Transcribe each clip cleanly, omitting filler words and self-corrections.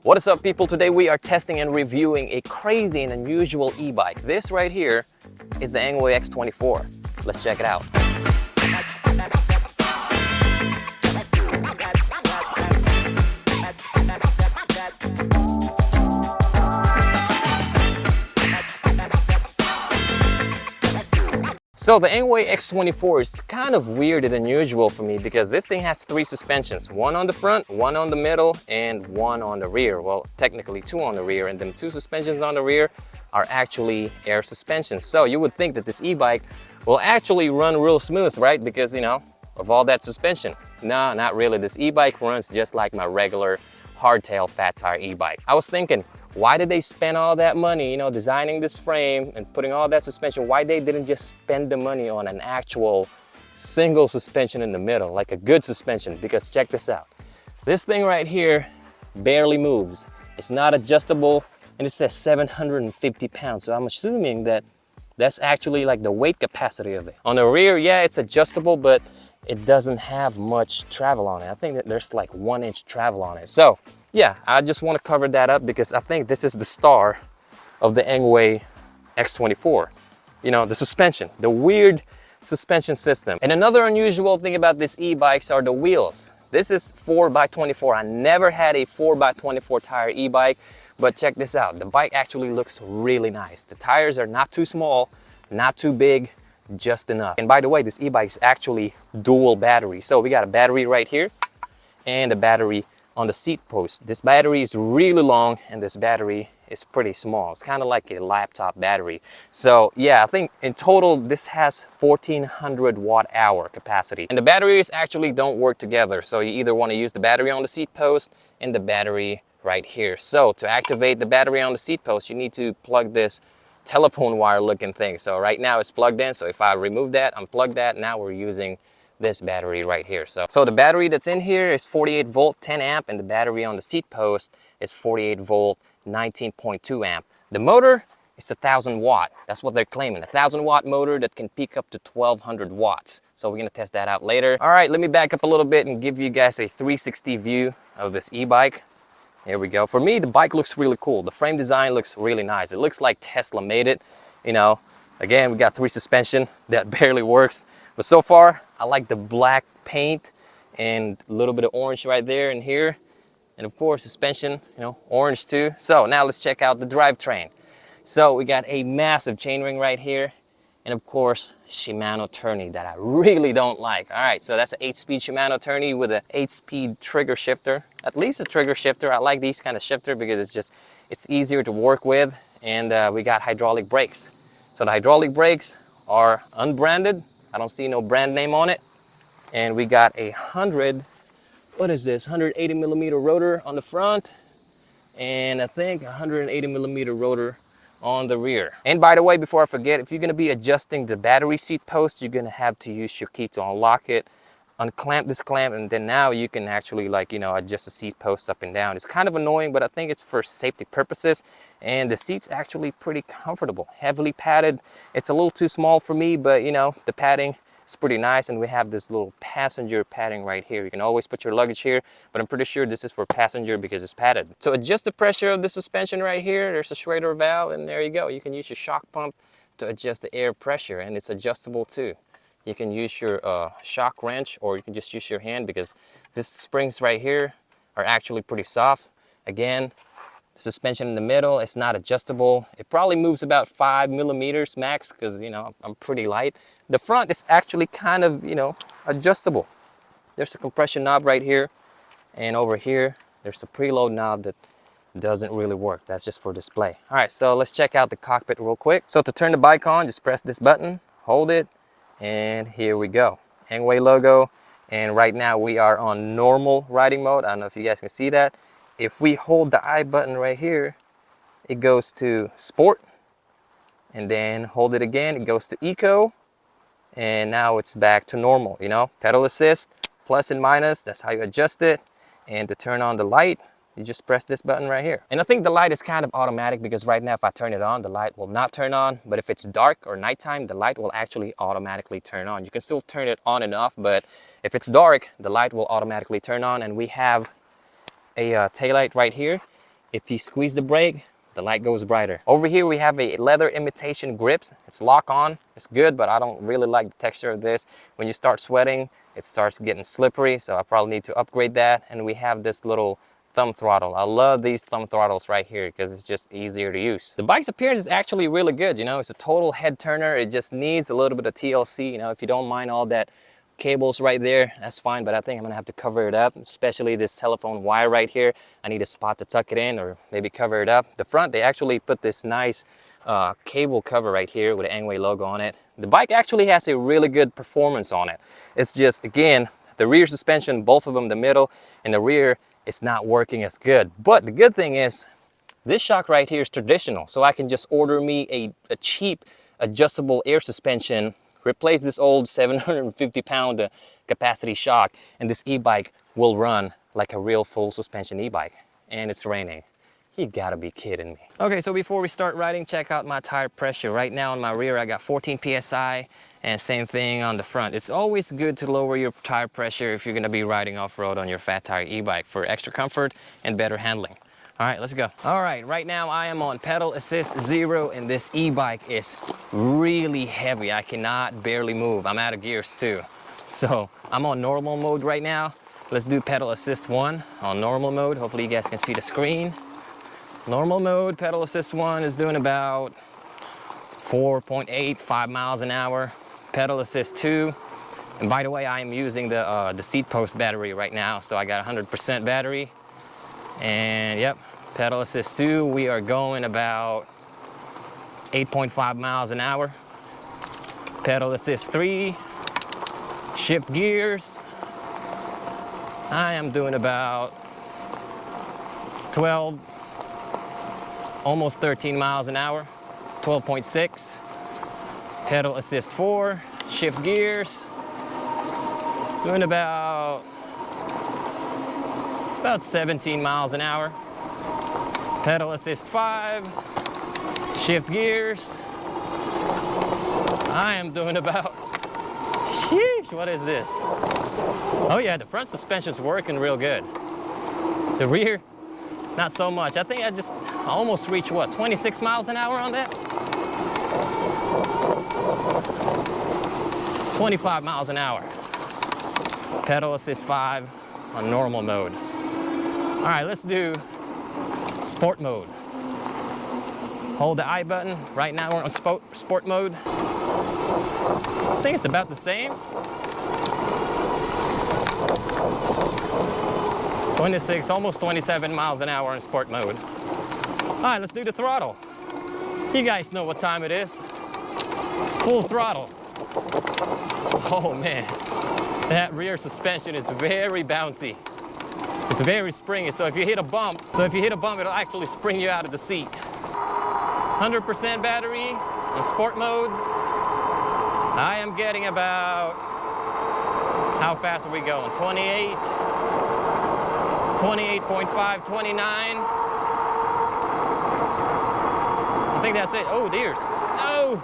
What is up, people? Today we are testing and reviewing a crazy and unusual e-bike. This right here is the ENGWE X24. Let's check it out. So the ENGWE X24 is kind of weird and unusual for me because this thing has three suspensions, one on the front, one on the middle, and one on the rear. Well, technically two on the rear, and them two suspensions on the rear are actually air suspensions. So you would think that this e-bike will actually run real smooth, right? Because, you know, of all that suspension. No, not really. This e-bike runs just like my regular hardtail fat tire e-bike. I was thinking, why did they spend all that money, you know, designing this frame and putting all that suspension? Why they didn't just spend the money on an actual single suspension in the middle, like a good suspension? Because check this out. This thing right here barely moves. It's not adjustable, and it says 750 pounds. So I'm assuming that that's actually like the weight capacity of it. On the rear, yeah, it's adjustable, but it doesn't have much travel on it. I think that there's like 1 inch travel on it. So yeah, I just want to cover that up because I think this is the star of the ENGWE X24. You know, the suspension, the weird suspension system. And another unusual thing about these e-bikes are the wheels. This is 4x24. I never had a 4x24 tire e-bike, but check this out. The bike actually looks really nice. The tires are not too small, not too big, just enough. And by the way, this e-bike is actually dual battery. So we got a battery right here and a battery on the seat post. This battery is really long and this battery is pretty small. It's kind of like a laptop battery. So yeah, I think in total this has 1400 watt-hour capacity. And the batteries actually don't work together. So you either want to use the battery on the seat post and the battery right here. So to activate the battery on the seat post, you need to plug this telephone wire looking thing. So right now it's plugged in. So if I remove that, unplug that, now we're using this battery right here. So the battery that's in here is 48 volt 10 amp, and the battery on the seat post is 48 volt 19.2 amp. The motor is 1000 watt. That's what they're claiming, 1000 watt motor that can peak up to 1200 watts. So we're gonna test that out later. All right, let me back up a little bit and give you guys a 360 view of this e-bike. Here we go. For me, the bike looks really cool. The frame design looks really nice. It looks like Tesla made it. You know, again, we got three suspension that barely works. But so far, I like the black paint and a little bit of orange right there and here. And of course, suspension, you know, orange too. So now let's check out the drivetrain. So we got a massive chainring right here. And of course, Shimano tourney that I really don't like. All right, so that's an 8-speed Shimano tourney with an 8-speed trigger shifter. At least a trigger shifter. I like these kind of shifter because it's easier to work with. And we got hydraulic brakes. So the hydraulic brakes are unbranded. I don't see no brand name on it. And we got a 180 millimeter rotor on the front. And I think 180 millimeter rotor on the rear. And by the way, before I forget, if you're gonna be adjusting the battery seat post, you're gonna have to use your key to unlock it, unclamp this clamp, and then now you can actually, like, you know, adjust the seat post up and down. It's kind of annoying, but I think it's for safety purposes. And the seat's actually pretty comfortable, heavily padded. It's a little too small for me, but you know, the padding is pretty nice. And we have this little passenger padding right here. You can always put your luggage here, but I'm pretty sure this is for passenger because it's padded. So adjust the pressure of the suspension right here. There's a Schrader valve, and there you go. You can use your shock pump to adjust the air pressure, and it's adjustable too. You can use your shock wrench, or you can just use your hand because these springs right here are actually pretty soft. Again, the suspension in the middle is not adjustable. It probably moves about 5 millimeters max because, you know, I'm pretty light. The front is actually kind of, you know, adjustable. There's a compression knob right here, and over here there's a preload knob that doesn't really work. That's just for display. All right, so let's check out the cockpit real quick. So to turn the bike on, just press this button, hold it, and here we go. ENGWE logo. And right now we are on normal riding mode. I don't know if you guys can see that. If we hold the I button right here, it goes to sport, and then hold it again, it goes to eco, and now it's back to normal. You know, pedal assist, plus and minus, that's how you adjust it. And to turn on the light, you just press this button right here. And I think the light is kind of automatic because right now if I turn it on, the light will not turn on. But if it's dark or nighttime, the light will actually automatically turn on. You can still turn it on and off, but if it's dark, the light will automatically turn on. And we have a taillight right here. If you squeeze the brake, the light goes brighter. Over here we have a leather imitation grips. It's lock on, it's good, but I don't really like the texture of this. When you start sweating, it starts getting slippery, so I probably need to upgrade that. And we have this little thumb throttle. I love these thumb throttles right here because it's just easier to use. The bike's appearance is actually really good, you know, it's a total head turner. It just needs a little bit of TLC, you know, if you don't mind all that cables right there, that's fine, but I think I'm gonna have to cover it up, especially this telephone wire right here. I need a spot to tuck it in or maybe cover it up. The front, they actually put this nice cable cover right here with the ENGWE logo on it. The bike actually has a really good performance on it. It's just, again, the rear suspension, both of them, the middle and the rear, it's not working as good. But the good thing is, this shock right here is traditional, so I can just order me a cheap adjustable air suspension, replace this old 750-pound capacity shock, and this e-bike will run like a real full suspension e-bike. And it's raining. You gotta be kidding me. Okay, so before we start riding, check out my tire pressure. Right now on my rear, I got 14 PSI, and same thing on the front. It's always good to lower your tire pressure if you're gonna be riding off-road on your fat tire e-bike for extra comfort and better handling. All right, let's go. All right, right now I am on pedal assist 0, and this e-bike is really heavy. I cannot barely move. I'm out of gears too. So I'm on normal mode right now. Let's do pedal assist 1 on normal mode. Hopefully you guys can see the screen. Normal mode, pedal assist 1 is doing about 4.8, 5 miles an hour. Pedal assist 2, and by the way, I am using the seat post battery right now, so I got 100% battery. And yep, pedal assist 2, we are going about 8.5 miles an hour. Pedal assist 3, shift gears. I am doing about 12, almost 13 miles an hour, 12.6. Pedal assist 4, shift gears. Doing about 17 miles an hour. Pedal assist 5, shift gears. I am doing about, sheesh, what is this? Oh yeah, the front suspension's working real good. The rear, not so much. I think I almost reached, what, 26 miles an hour on that? 25 miles an hour. Pedal assist 5 on normal mode. All right, let's do sport mode. Hold the I button. Right now we're on sport mode. I think it's about the same. 26, almost 27 miles an hour in sport mode. All right, let's do the throttle. You guys know what time it is. Full throttle. Oh man, that rear suspension is very bouncy. It's very springy, so if you hit a bump, it'll actually spring you out of the seat. 100% battery in sport mode. I am getting about, how fast are we going? 28, 28.5, 29. I think that's it. Oh, dears. No!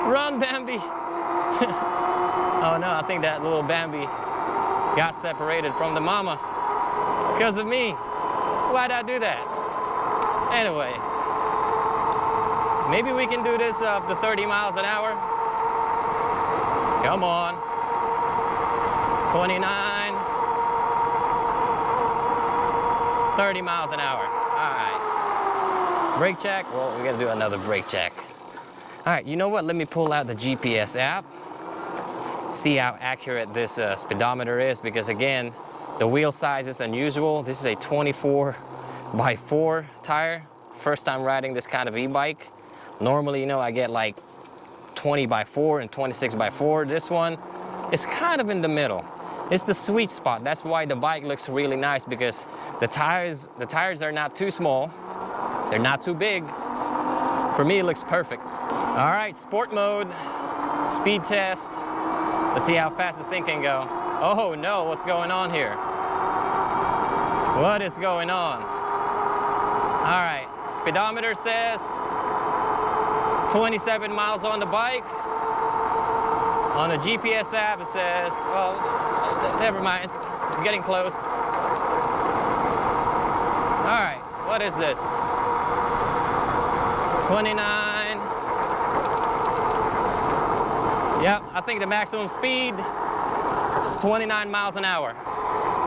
Run, Bambi! Oh no, I think that little Bambi got separated from the mama because of me. Why'd I do that? Anyway, maybe we can do this up to 30 miles an hour. Come on. 29. 30 miles an hour. All right. Brake check. Well, we gotta do another brake check. All right, you know what? Let me pull out the GPS app. See how accurate this speedometer is, because again, the wheel size is unusual. This is a 24/4 tire. First time riding this kind of e-bike. Normally, you know, I get like 20/4 and 26/4. This one is kind of in the middle. It's the sweet spot. That's why the bike looks really nice, because the tires are not too small. They're not too big. For me, it looks perfect. All right, sport mode, speed test. Let's see how fast this thing can go. Oh no, what's going on here? What is going on? All right, speedometer says 27 miles on the bike. On the GPS app, it says, well, never mind, I'm getting close. All right, what what is this? 29. Yep, I think the maximum speed is 29 miles an hour.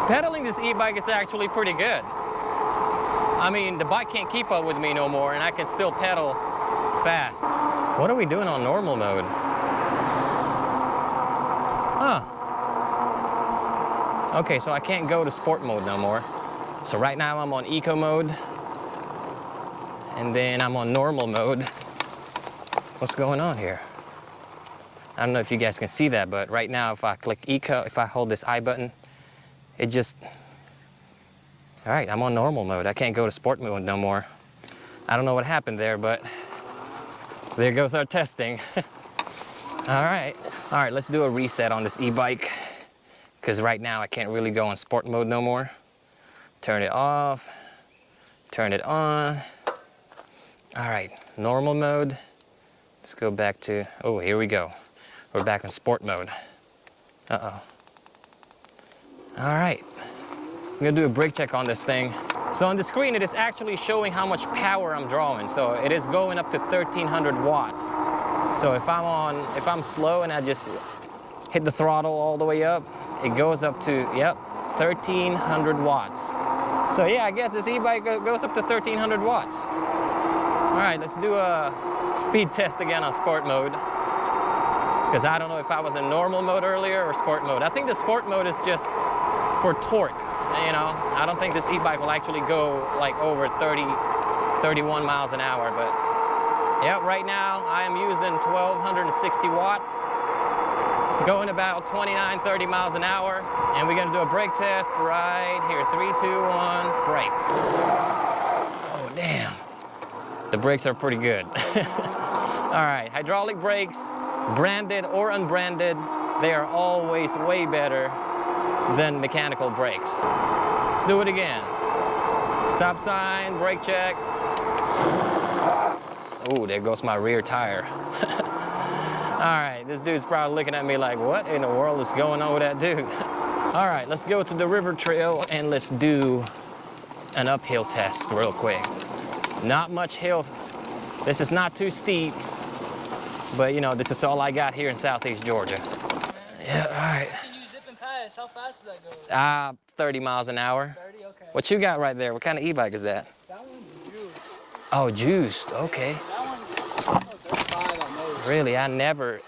Pedaling this e-bike is actually pretty good. I mean, the bike can't keep up with me no more, and I can still pedal fast. What are we doing on normal mode? Huh. Okay, so I can't go to sport mode no more. So right now I'm on eco mode, and then I'm on normal mode. What's going on here? I don't know if you guys can see that, but right now if I click eco, if I hold this I button, it just, all right, I'm on normal mode. I can't go to sport mode no more. I don't know what happened there, but there goes our testing. All right, let's do a reset on this e-bike, because right now I can't really go in sport mode no more. Turn it off, turn it on. All right, normal mode. Let's go back to, oh, here we go. We're back in sport mode. Uh-oh. All right, I'm gonna do a brake check on this thing. So on the screen, it is actually showing how much power I'm drawing. So it is going up to 1300 watts. So if I'm slow and I just hit the throttle all the way up, it goes up to, yep, 1300 watts. So yeah, I guess this e-bike goes up to 1300 watts. All right, let's do a speed test again on sport mode, because I don't know if I was in normal mode earlier or sport mode. I think the sport mode is just for torque, you know. I don't think this e-bike will actually go like over 31 miles an hour, but yeah, right now I am using 1260 watts, going about 29, 30 miles an hour, and we're gonna do a brake test right here. 3, 2, 1, brake. Oh, damn. The brakes are pretty good. All right, hydraulic brakes, branded or unbranded, they are always way better than mechanical brakes. Let's do it again. Stop sign, brake check. Oh, there goes my rear tire. All right, this dude's probably looking at me like, what in the world is going on with that dude? All right, let's go to the river trail and let's do an uphill test real quick. Not much hill. This is not too steep, but you know, this is all I got here in Southeast Georgia. Yeah, all right. You zipping past, how fast does that go? 30 miles an hour. 30, okay. What you got right there? What kind of e-bike is that? That one's juiced. Oh, juiced, okay. That one's 35 at most. Really, I never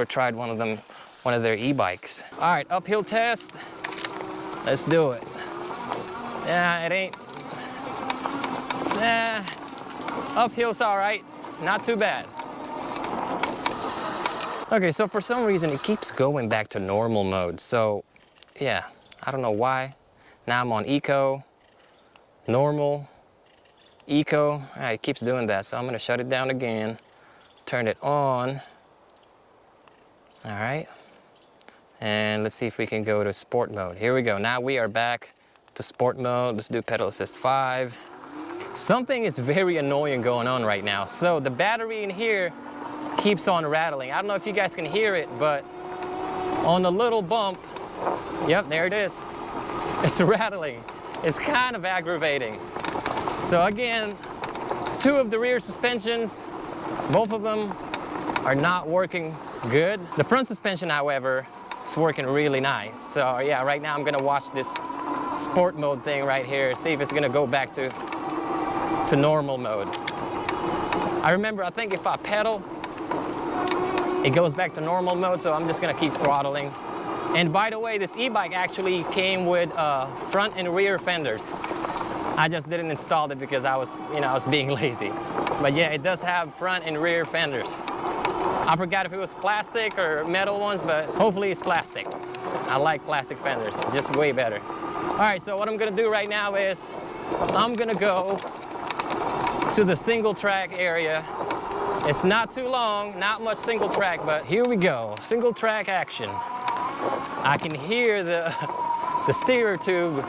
tried one of their e-bikes. All right, uphill test. Let's do it. Yeah, it ain't. Nah, uphill's all right, not too bad. Okay, so for some reason it keeps going back to normal mode. So yeah, I don't know why. Now I'm on eco, normal, eco. All right, it keeps doing that. So I'm gonna shut it down again, turn it on. All right, and let's see if we can go to sport mode. Here we go. Now we are back to sport mode. Let's do pedal assist 5. Something is very annoying going on right now. So the battery in here keeps on rattling. I don't know if you guys can hear it, but on the little bump, yep, there it is. It's rattling. It's kind of aggravating. So again, 2 of the rear suspensions, both of them are not working good. The front suspension, however, is working really nice. So yeah, right now I'm gonna watch this sport mode thing right here, see if it's gonna go back to normal mode. I remember, I think if I pedal, it goes back to normal mode, so I'm just gonna keep throttling. And by the way, this e-bike actually came with front and rear fenders. I just didn't install it because I was being lazy. But yeah, it does have front and rear fenders. I forgot if it was plastic or metal ones, but hopefully it's plastic. I like plastic fenders, just way better. All right, so what I'm gonna do right now is I'm gonna go to the single track area. It's not too long, not much single track, but here we go, single track action. I can hear the steer tube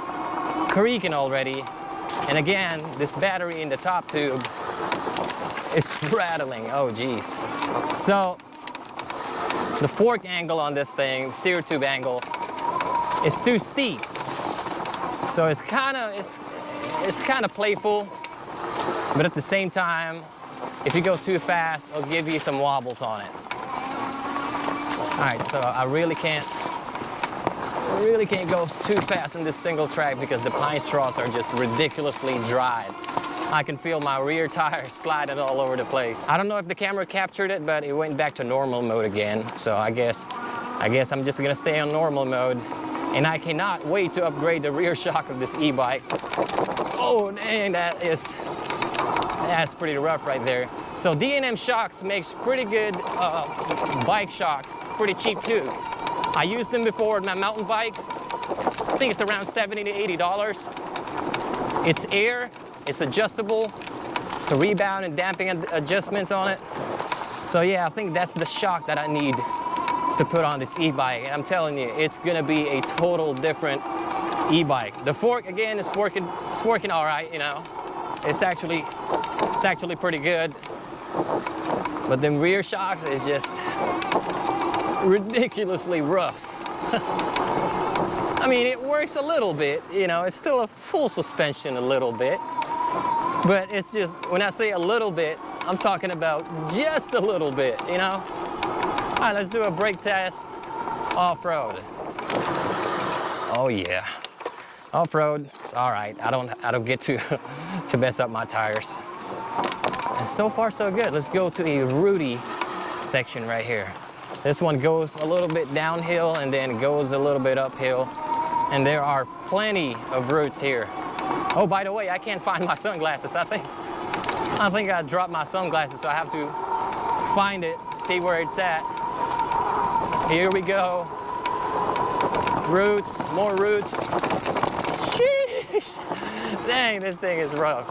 creaking already. And again, this battery in the top tube is rattling, oh geez. So the fork angle on this thing, steer tube angle, is too steep. So it's kind of playful. But at the same time, if you go too fast, it'll give you some wobbles on it. All right, so I really can't go too fast in this single track because the pine straws are just ridiculously dry. I can feel my rear tires sliding all over the place. I don't know if the camera captured it, but it went back to normal mode again. So I guess I'm just gonna stay on normal mode. And I cannot wait to upgrade the rear shock of this e-bike. Oh, dang, that's pretty rough right there. So D&M Shocks makes pretty good bike shocks, pretty cheap too. I used them before with my mountain bikes. I think it's around $70 to $80. It's air, it's adjustable, so rebound and damping adjustments on it. So yeah, I think that's the shock that I need to put on this e-bike. And I'm telling you, it's gonna be a total different e-bike. The fork, again, it's working all right, you know. It's actually pretty good. But them rear shocks is just ridiculously rough. I mean, it works a little bit, you know, it's still a full suspension a little bit. But it's just, when I say a little bit, I'm talking about just a little bit, you know? All right, let's do a brake test off-road. Oh yeah, off-road, it's all right. I don't get to mess up my tires. And so far so good. Let's go to a rooty section right here. This one goes a little bit downhill and then goes a little bit uphill. And there are plenty of roots here. Oh, by the way, I can't find my sunglasses. I think I dropped my sunglasses, so I have to find it, see where it's at. Here we go. Roots, more roots. Sheesh. Dang, this thing is rough.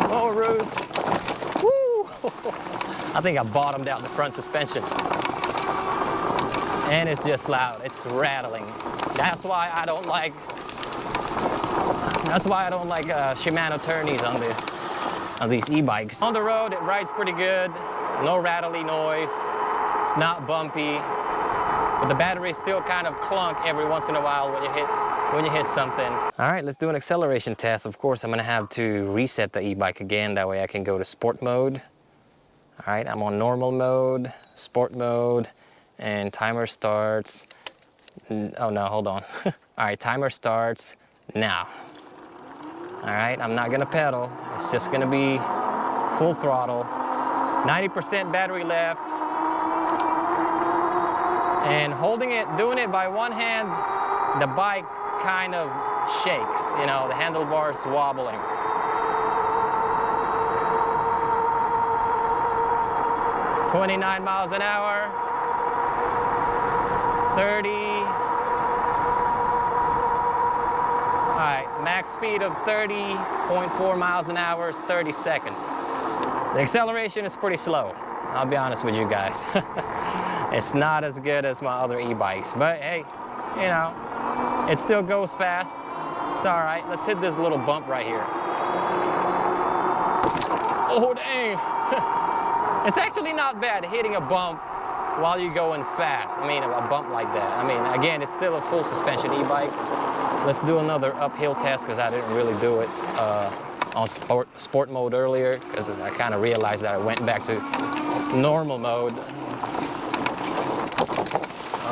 More roots. Woo! I think I bottomed out the front suspension. And it's just loud, it's rattling. That's why I don't like Shimano tourneys on these e-bikes. On the road, it rides pretty good. No rattly noise. It's not bumpy. But the battery still kind of clunk every once in a while when you hit something. All right, let's do an acceleration test. Of course, I'm gonna have to reset the e-bike again. That way I can go to sport mode. All right, I'm on normal mode, sport mode, and timer starts. Oh no, hold on. All right, timer starts now. All right, I'm not gonna pedal. It's just gonna be full throttle. 90% battery left. And doing it by one hand, the bike kind of shakes, you know, the handlebar's wobbling. "29 miles an hour, 30. All right, max speed of 30.4 miles an hour is 30 seconds. The acceleration is pretty slow, I'll be honest with you guys. It's not as good as my other e-bikes, but hey, you know, it still goes fast. It's all right. Let's hit this little bump right here. Oh, dang. It's actually not bad hitting a bump while you're going fast. I mean, a bump like that. I mean, again, it's still a full suspension e-bike. Let's do another uphill test because I didn't really do it on sport mode earlier because I kind of realized that I went back to normal mode.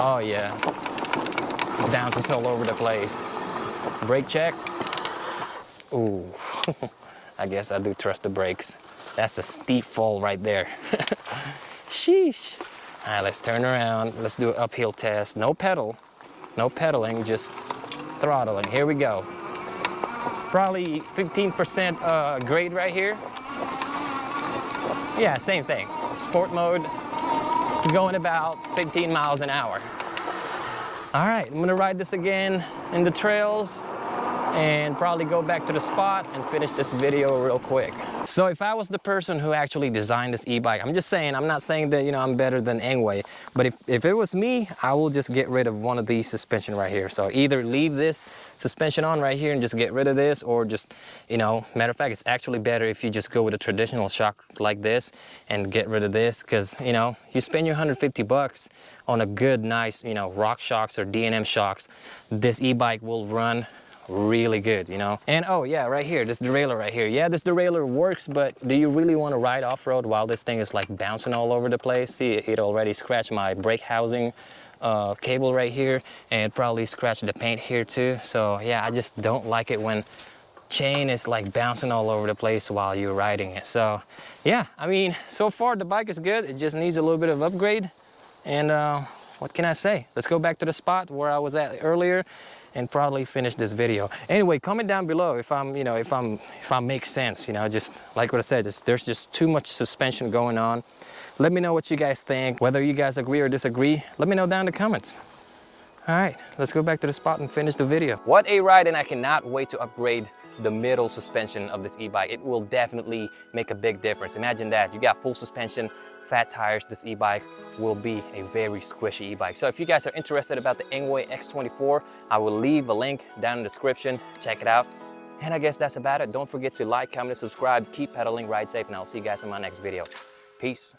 Oh yeah, bounces all over the place. Brake check. Ooh, I guess I do trust the brakes. That's a steep fall right there. Sheesh. All right, let's turn around. Let's do an uphill test. No pedal, no pedaling, just throttling. Here we go. Probably 15% grade right here. Yeah, same thing. Sport mode. It's going about 15 miles an hour. All right, I'm gonna ride this again in the trails and probably go back to the spot and finish this video real quick. So if I was the person who actually designed this e-bike, I'm just saying, I'm not saying that, you know, I'm better than ENGWE, but if it was me, I will just get rid of one of these suspension right here. So either leave this suspension on right here and just get rid of this, or just, you know, matter of fact, it's actually better if you just go with a traditional shock like this and get rid of this, because, you know, you spend your 150 bucks on a good, nice, you know, rock shocks or D&M shocks, this e-bike will run really good, you know. And oh yeah, right here, this derailleur right here. Yeah, this derailleur works, but do you really want to ride off-road while this thing is like bouncing all over the place? See, it already scratched my brake housing cable right here, and probably scratched the paint here too. So yeah, I just don't like it when chain is like bouncing all over the place while you're riding it. So yeah, I mean, so far the bike is good. It just needs a little bit of upgrade. And what can I say? Let's go back to the spot where I was at earlier and probably finish this video. Anyway, comment down below if I'm, you know, if I make sense, you know, just like what I said, there's just too much suspension going on. Let me know what you guys think, whether you guys agree or disagree. Let me know down in the comments. All right, let's go back to the spot and finish the video. What a ride, and I cannot wait to upgrade the middle suspension of this e-bike. It will definitely make a big difference. Imagine that, you got full suspension, fat tires. This e-bike will be a very squishy e-bike. So if you guys are interested about the ENGWE X24, I will leave a link down in the description. Check it out. And I guess that's about it. Don't forget to like, comment, and subscribe. Keep pedaling, ride safe, and I'll see you guys in my next video. Peace.